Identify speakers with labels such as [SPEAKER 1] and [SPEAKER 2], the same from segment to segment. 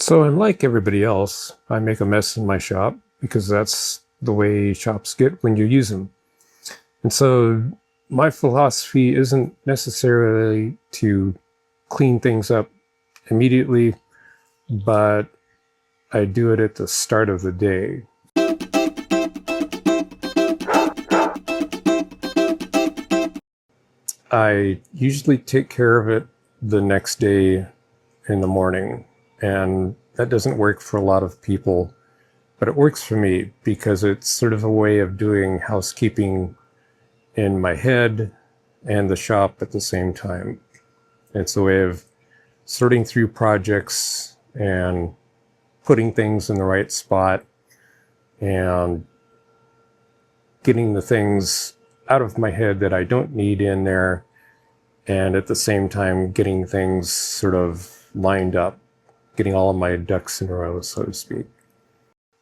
[SPEAKER 1] So, unlike everybody else, I make a mess in my shop because that's the way shops get when you use them. And so, my philosophy isn't necessarily to clean things up immediately, but I do it at the start of the day. I usually take care of it the next day in the morning, and that doesn't work for a lot of people, but it works for me because it's sort of a way of doing housekeeping in my head and the shop at the same time. It's a way of sorting through projects and putting things in the right spot and getting the things out of my head that I don't need in there, and at the same time getting things sort of lined up, getting all of my ducks in a row, so to speak.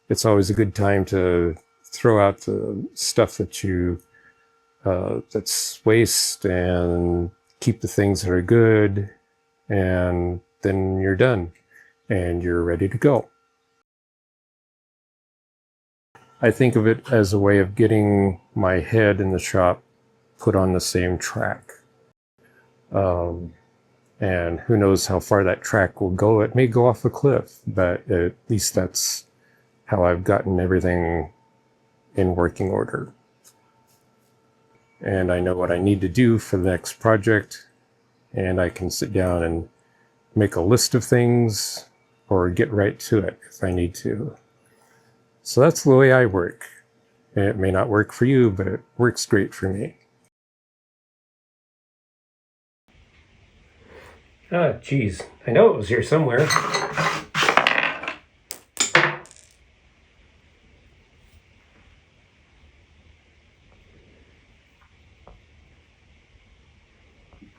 [SPEAKER 1] It's always a good time to throw out the stuff that that's waste, and keep the things that are good, and then you're done and you're ready to go. I think of it as a way of getting my head in the shop put on the same track. And who knows how far that track will go. It may go off a cliff, but at least that's how I've gotten everything in working order. And I know what I need to do for the next project, and I can sit down and make a list of things or get right to it if I need to. So that's the way I work. And it may not work for you, but it works great for me. Geez, I know it was here somewhere.